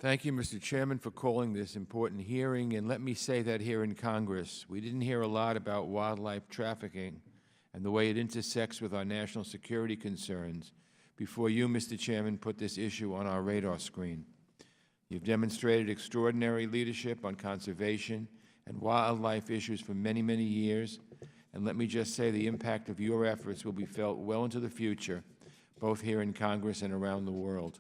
Thank you, Mr. Chairman, for calling this important hearing. And let me say that here in Congress, we didn't hear a lot about wildlife trafficking and the way it intersects with our national security concerns before you, Mr. Chairman, put this issue on our radar screen. You've demonstrated extraordinary leadership on conservation and wildlife issues for many, many years. And let me just say the impact of your efforts will be felt well into the future, both here in Congress and around the world.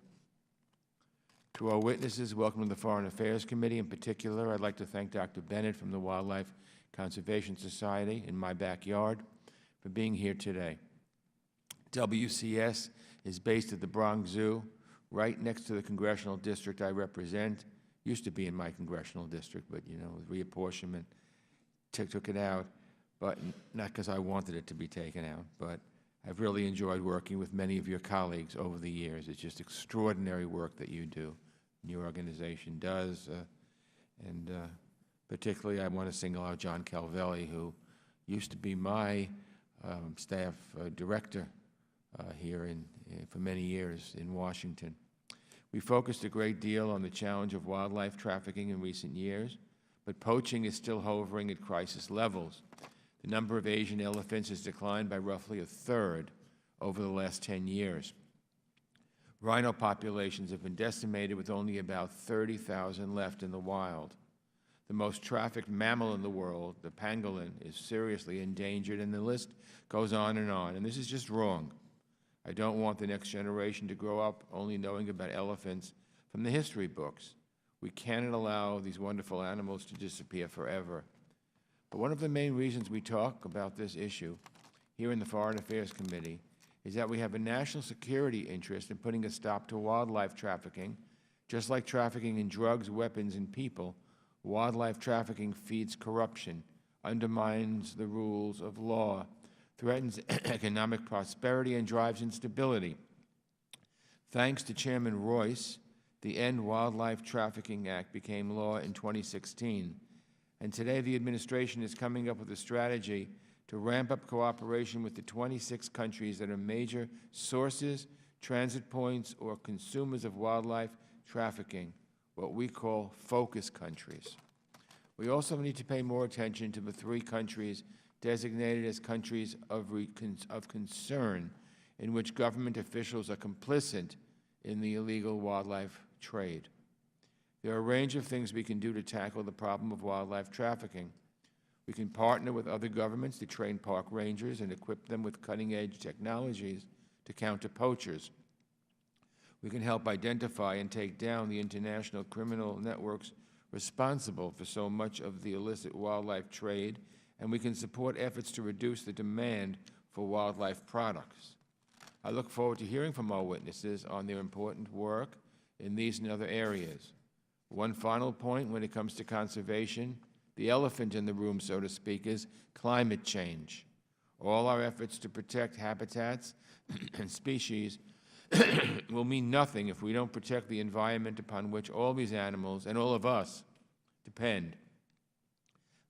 To our witnesses, welcome to the Foreign Affairs Committee. In particular, I'd like to thank Dr. Bennett from the Wildlife Conservation Society in my backyard for being here today. WCS is based at the Bronx Zoo, right next to the congressional district I represent. Used to be in my congressional district, but, you know, with reapportionment, took it out, but not because I wanted it to be taken out, but I've really enjoyed working with many of your colleagues over the years. It's just extraordinary work that you do, and your organization does. And particularly, I want to single out John Calvelli, who used to be my staff director here for many years in Washington. We focused a great deal on the challenge of wildlife trafficking in recent years, but poaching is still hovering at crisis levels. The number of Asian elephants has declined by roughly a third over the last 10 years. Rhino populations have been decimated with only about 30,000 left in the wild. The most trafficked mammal in the world, the pangolin, is seriously endangered, and the list goes on, and this is just wrong. I don't want the next generation to grow up only knowing about elephants from the history books. We cannot allow these wonderful animals to disappear forever. But one of the main reasons we talk about this issue here in the Foreign Affairs Committee is that we have a national security interest in putting a stop to wildlife trafficking. Just like trafficking in drugs, weapons, and people, wildlife trafficking feeds corruption, undermines the rules of law, threatens economic prosperity, and drives instability. Thanks to Chairman Royce, the End Wildlife Trafficking Act became law in 2016. And today the administration is coming up with a strategy to ramp up cooperation with the 26 countries that are major sources, transit points, or consumers of wildlife trafficking, what we call focus countries. We also need to pay more attention to the 3 countries designated as countries of concern in which government officials are complicit in the illegal wildlife trade. There are a range of things we can do to tackle the problem of wildlife trafficking. We can partner with other governments to train park rangers and equip them with cutting-edge technologies to counter poachers. We can help identify and take down the international criminal networks responsible for so much of the illicit wildlife trade, and we can support efforts to reduce the demand for wildlife products. I look forward to hearing from our witnesses on their important work in these and other areas. One final point when it comes to conservation, the elephant in the room, so to speak, is climate change. All our efforts to protect habitats and species will mean nothing if we don't protect the environment upon which all these animals and all of us depend.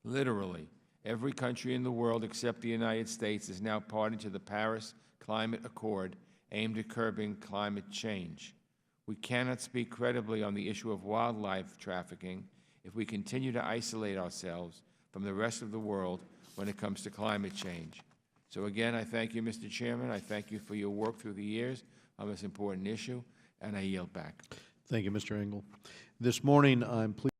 Literally, every country in the world except the United States is now party to the Paris Climate Accord aimed at curbing climate change. We cannot speak credibly on the issue of wildlife trafficking if we continue to isolate ourselves from the rest of the world when it comes to climate change. So again, I thank you, Mr. Chairman. I thank you for your work through the years on this important issue, and I yield back. Thank you, Mr. Engel. This morning, I'm pleased